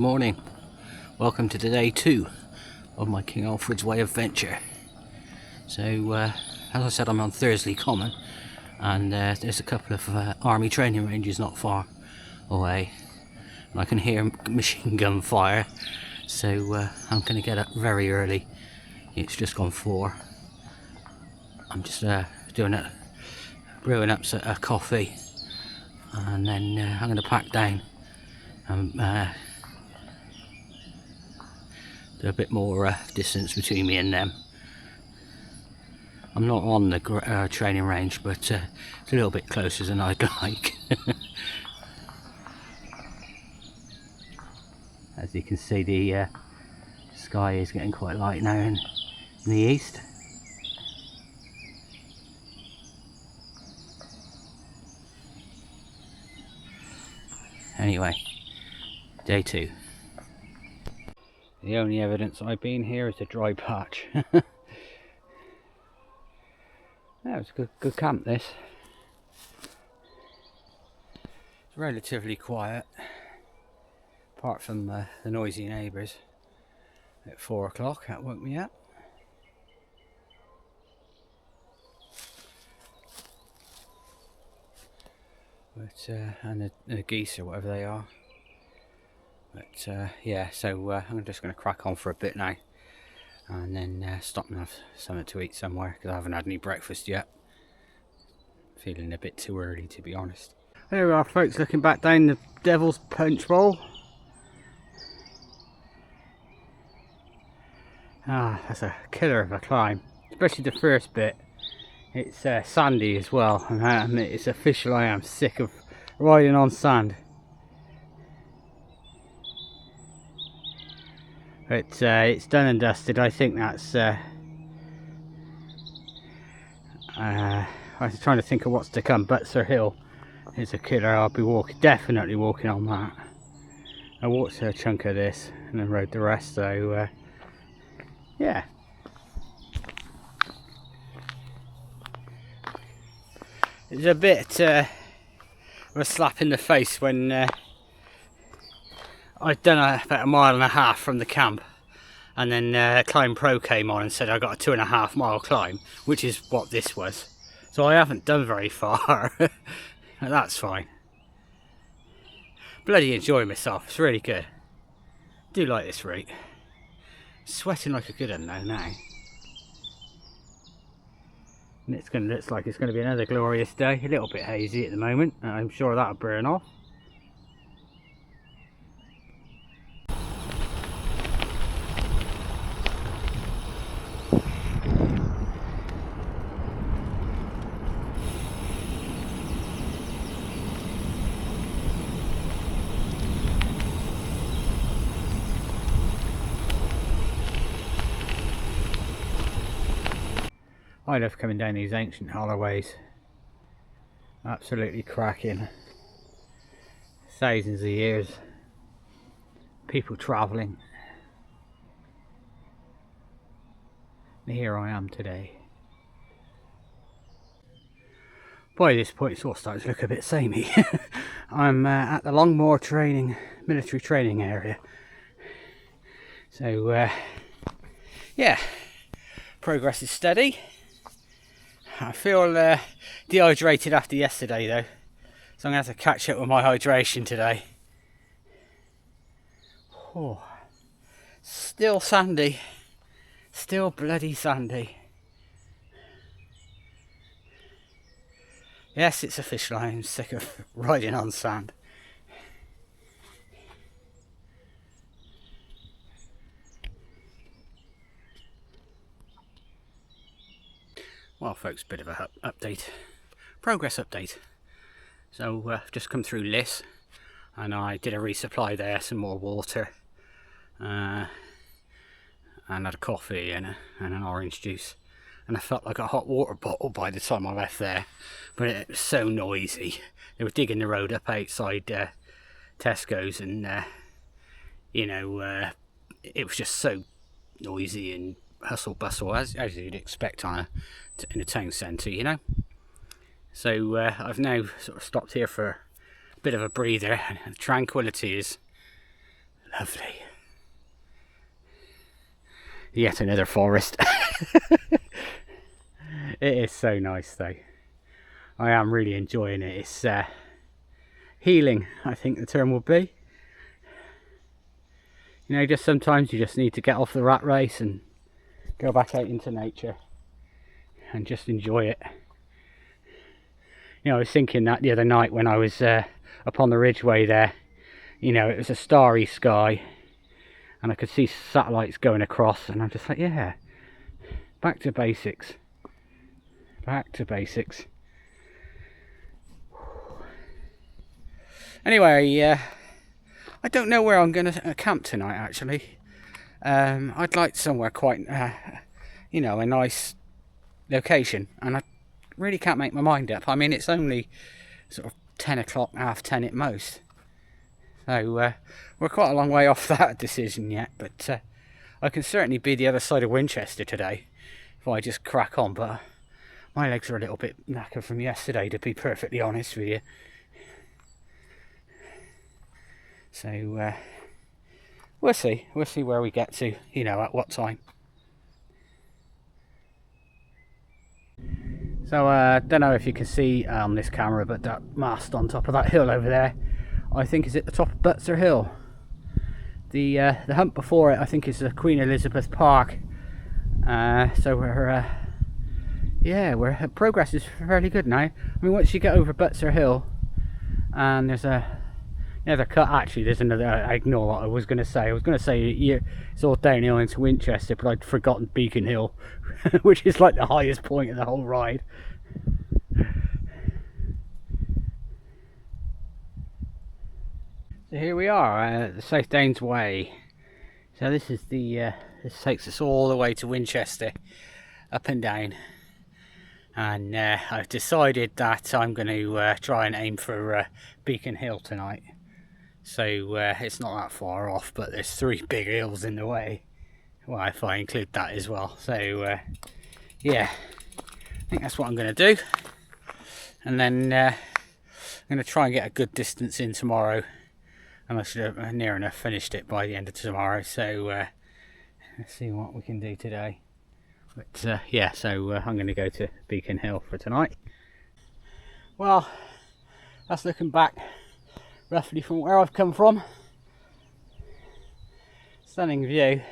Morning, welcome to day 2 of my King Alfred's Way adventure. So as I said, I'm on Thursley Common, and there's a couple of army training ranges not far away, and I can hear machine gun fire, so I'm going to get up very early. It's just gone 4. I'm just brewing up a coffee, and then I'm going to pack down and do a bit more distance between me and them. I'm not on the training range, but it's a little bit closer than I'd like. As you can see, the sky is getting quite light now in the east. Anyway, day 2. The only evidence I've been here is a dry patch. That was a good camp, this. It's relatively quiet, apart from the noisy neighbours at 4 o'clock. That woke me up. But and the geese or whatever they are. But yeah, so I'm just going to crack on for a bit now, and then stop and have something to eat somewhere, because I haven't had any breakfast yet. Feeling a bit too early, to be honest. There we are, folks, looking back down the Devil's Punch Bowl. Ah, that's a killer of a climb, especially the first bit. It's sandy as well, and it's official, I am sick of riding on sand. But it's done and dusted. I think that's I was trying to think of what's to come. Butser Hill is a killer. I'll be definitely walking on that. I walked a chunk of this and then rode the rest, so yeah. It's a bit of a slap in the face when I'd done about 1.5 miles from the camp, and then Climb Pro came on and said I got a 2.5 mile climb, which is what this was. So I haven't done very far. That's fine. Bloody enjoying myself. It's really good. Do like this route. Sweating like a good one now. And looks like it's going to be another glorious day. A little bit hazy at the moment. I'm sure that'll burn off. I love coming down these ancient holloways. Absolutely cracking. Thousands of years. People travelling. And here I am today. By this point it's all starting to look a bit samey. I'm at the Longmoor military training area. So yeah, progress is steady. I feel dehydrated after yesterday though, so I'm going to have to catch up with my hydration today. Oh, still sandy, still bloody sandy. Yes, it's official, I'm sick of riding on sand. Well folks, bit of a progress update. So I've just come through Liss, and I did a resupply there, some more water, and had a coffee and an orange juice, and I felt like a hot water bottle by the time I left there, but it was so noisy. They were digging the road up outside Tesco's, and you know, it was just so noisy and hustle bustle as you'd expect in a town centre, you know. So I've now sort of stopped here for a bit of a breather, and tranquility is Lovely. Yet another forest. It is so nice though. I am really enjoying it. It's healing, I think the term would be. You know, just sometimes you just need to get off the rat race and go back out into nature and just enjoy it. You know, I was thinking that the other night when I was up on the ridgeway there. You know, it was a starry sky and I could see satellites going across, and I'm just like, yeah, back to basics. Back to basics. Anyway, I don't know where I'm going to camp tonight, actually. I'd like somewhere quite, you know, a nice location, and I really can't make my mind up. I mean, it's only sort of 10 o'clock, half 10 at most. So we're quite a long way off that decision yet, but I can certainly be the other side of Winchester today if I just crack on. But my legs are a little bit knackered from yesterday, to be perfectly honest with you. So we'll see where we get to, you know, at what time. So I don't know if you can see on this camera, but that mast on top of that hill over there, I think is at the top of Butser Hill. The hump before it, I think, is the Queen Elizabeth Park. So we're progress is fairly good now. I mean, once you get over Butser Hill, and there's another cut. Actually, there's another. I ignore what I was going to say. I was going to say it's all downhill into Winchester, but I'd forgotten Beacon Hill, which is like the highest point of the whole ride. So here we are, the South Downs Way. So this is this takes us all the way to Winchester, up and down. And I've decided that I'm going to try and aim for Beacon Hill tonight. So it's not that far off, but there's 3 big hills in the way. Well, if I include that as well. So yeah, I think that's what I'm going to do. And then I'm going to try and get a good distance in tomorrow. And I should have near enough finished it by the end of tomorrow. So let's see what we can do today. But yeah, so I'm going to go to Beacon Hill for tonight. Well, that's looking back roughly from where I've come from. Stunning view.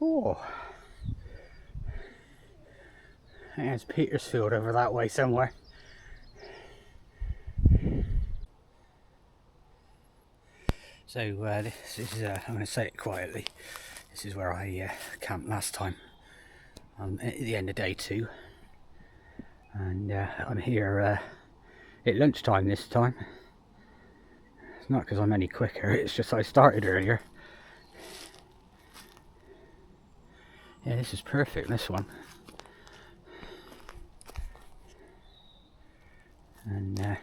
Oh, there's Petersfield over that way somewhere. So this is, I'm going to say it quietly, this is where I camped last time, at the end of day 2. And I'm here at lunchtime this time. It's not because I'm any quicker, it's just I started earlier. Yeah, this is perfect, this one. And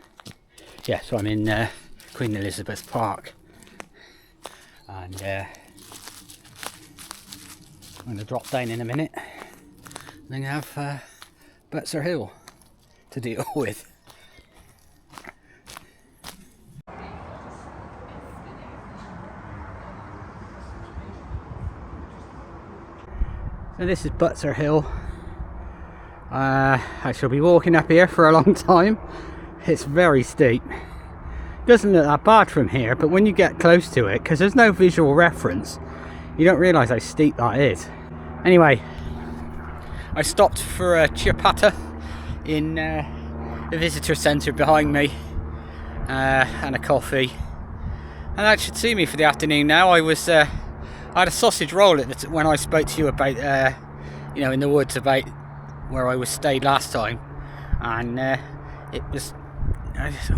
yeah, so I'm in Queen Elizabeth Park. And I'm going to drop down in a minute and then have Butser Hill to deal with. So this is Butser Hill. I shall be walking up here for a long time. It's very steep. Doesn't look that bad from here, but when you get close to it, because there's no visual reference, you don't realise how steep that is. Anyway, I stopped for a chapata in the visitor centre behind me, and a coffee, and that should see me for the afternoon now. I had a sausage roll when I spoke to you about you know, in the woods about where I was stayed last time, and I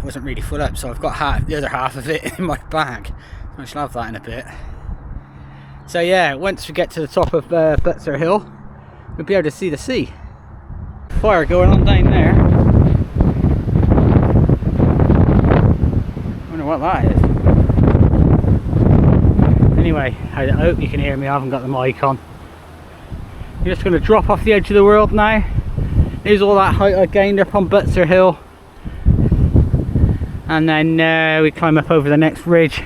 wasn't really full up, so I've got the other half of it in my bag. I shall have that in a bit. So yeah, once we get to the top of Butser Hill, we'll be able to see the sea. Fire going on down there. I wonder what that is. Anyway, I hope you can hear me. I haven't got the mic on. I'm just going to drop off the edge of the world now. Here's all that height I gained up on Butser Hill. and then we climb up over the next ridge,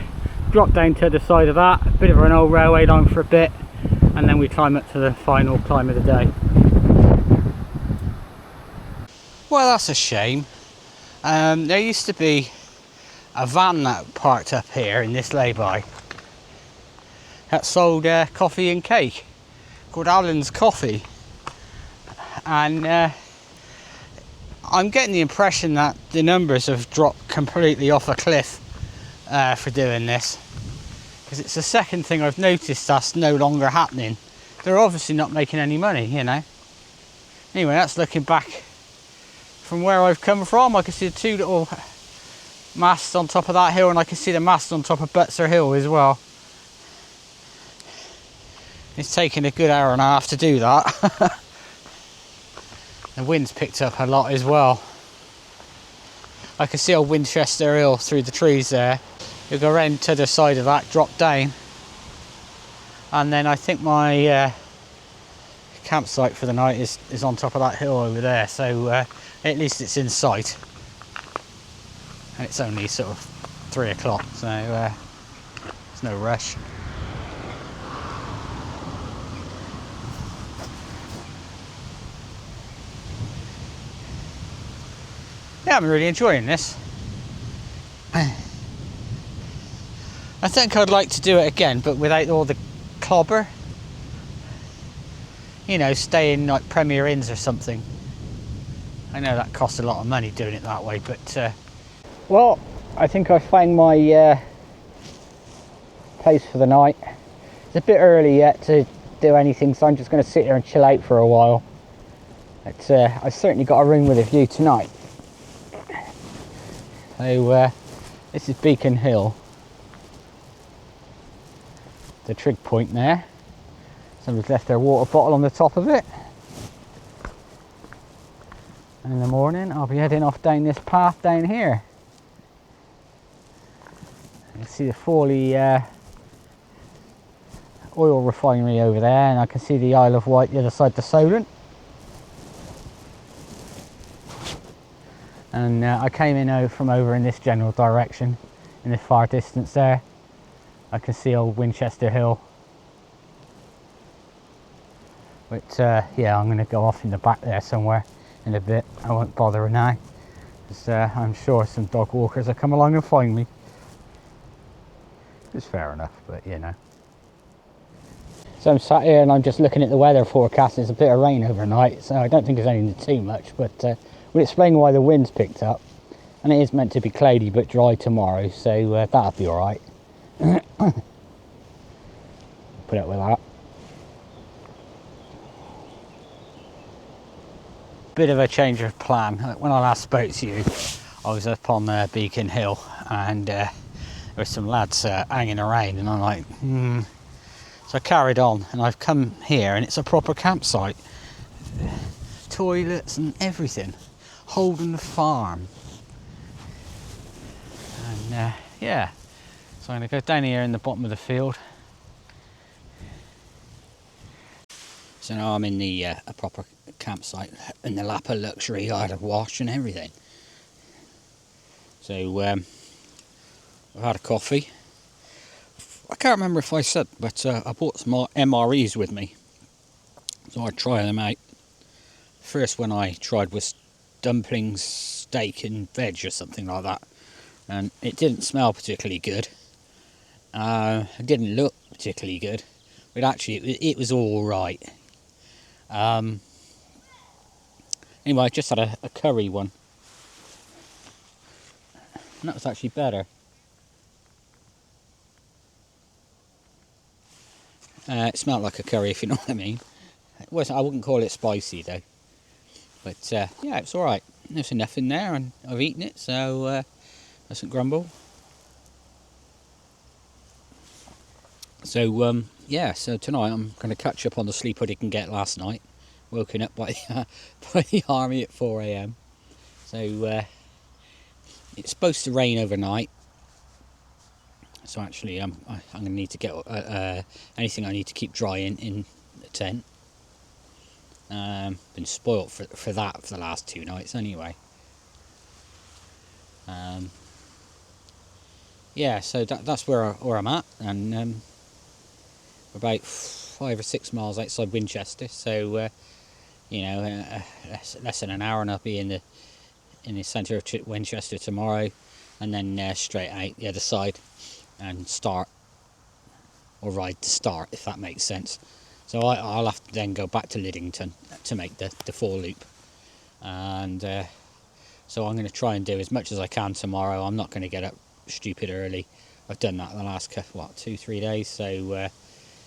drop down to the side of that, a bit of an old railway line for a bit, and then we climb up to the final climb of the day. Well, that's a shame. There used to be a van that parked up here in this lay-by that sold coffee and cake, called Alan's Coffee, and I'm getting the impression that the numbers have dropped completely off a cliff for doing this, because it's the second thing I've noticed that's no longer happening. They're obviously not making any money, you know. Anyway, that's looking back from where I've come from. I can see the two little masts on top of that hill, and I can see the mast on top of Butser Hill as well. It's taken a good hour and a half to do that. The wind's picked up a lot as well. I can see old Winchester Hill through the trees there. You'll go around to the side of that, drop down, and then I think my campsite for the night is on top of that hill over there, so at least it's in sight, and it's only sort of 3 o'clock, so there's no rush. Yeah, I'm really enjoying this. I think I'd like to do it again, but without all the clobber. You know, stay in like Premier Inns or something. I know that costs a lot of money doing it that way, but well, I think I found my place for the night. It's a bit early yet to do anything, so I'm just going to sit here and chill out for a while. But I've certainly got a room with a view tonight. So this is Beacon Hill, the trig point there. Somebody's left their water bottle on the top of it. And in the morning I'll be heading off down this path down here. You can see the Fawley oil refinery over there, and I can see the Isle of Wight the other side of the Solent. And I came in from over in this general direction, in the far distance there. I can see old Winchester Hill. But yeah, I'm going to go off in the back there somewhere in a bit. I won't bother now, because I'm sure some dog walkers will come along and find me. It's fair enough, but you know. So I'm sat here and I'm just looking at the weather forecast. There's a bit of rain overnight, so I don't think there's anything too much, but we'll explain why the wind's picked up. And it is meant to be cloudy but dry tomorrow, so that'll be alright. Put up with that. Bit of a change of plan. When I last spoke to you, I was up on Beacon Hill, and there were some lads hanging around, and I'm like, So I carried on, and I've come here, and it's a proper campsite. Toilets and everything. Holding the farm. And yeah, so I'm going to go down here in the bottom of the field. So now I'm in the a proper campsite, in the lap of luxury, I had a wash and everything. So I've had a coffee. I can't remember if I said, but I bought some MREs with me, so I'd try them out. First one I tried was dumplings, steak and veg or something like that, and it didn't smell particularly good. It didn't look particularly good, but actually it was all right. Anyway, I just had a curry one, and that was actually better. It smelled like a curry, if you know what I mean. It wasn't, I wouldn't call it spicy though. But yeah, it's alright. There's enough in there, and I've eaten it, so I mustn't grumble. So yeah, so tonight I'm going to catch up on the sleep I didn't get last night. Woken up by the army at 4 AM. So it's supposed to rain overnight. So actually I'm going to need to get anything I need to keep dry in the tent. Been spoilt for that for the last 2 nights anyway. yeah, so that's where I'm at, and we're about 5 or 6 miles outside Winchester. So less than an hour, and I'll be in the centre of Winchester tomorrow, and then straight out the other side and start, or ride to start, if that makes sense. So I'll have to then go back to Liddington to make the 4 loop, and so I'm going to try and do as much as I can tomorrow. I'm not going to get up stupid early. I've done that the last 2-3 days. So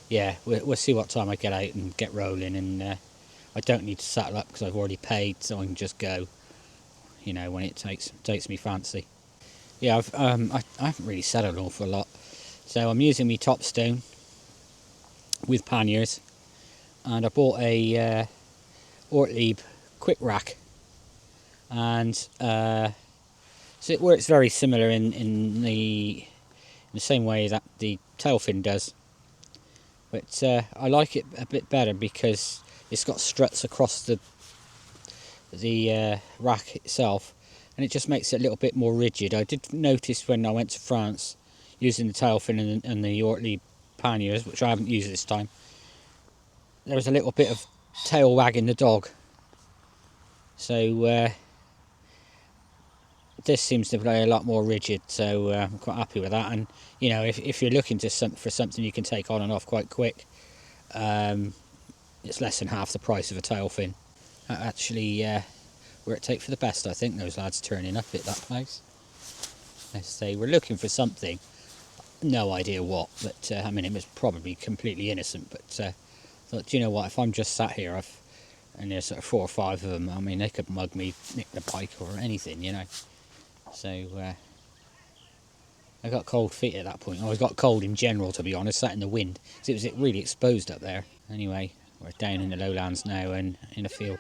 yeah, we'll see what time I get out and get rolling, and I don't need to saddle up because I've already paid, so I can just go, when it takes me fancy. Yeah, I haven't really saddled an awful lot, so I'm using my Topstone with panniers, and I bought a Ortlieb quick rack, and so it works very similar in the same way that the tailfin does, but I like it a bit better because it's got struts across the rack itself, and it just makes it a little bit more rigid. I did notice when I went to France using the tailfin and the Ortlieb panniers, which I haven't used this time, there was a little bit of tail wagging the dog. So this seems to play a lot more rigid, so I'm quite happy with that. And if you're looking for something you can take on and off quite quick, it's less than half the price of a tailfin. Actually, worked out for the best, I think, those lads turning up at that place. They were looking for something, no idea what, but I mean, it was probably completely innocent, but thought, do you know what, if I'm just sat here, and there's sort of 4 or 5 of them, I mean, they could mug me, nick the bike or anything, So I got cold feet at that point. I got cold in general, to be honest, sat in the wind, because it was really exposed up there. Anyway, we're down in the lowlands now and in a field.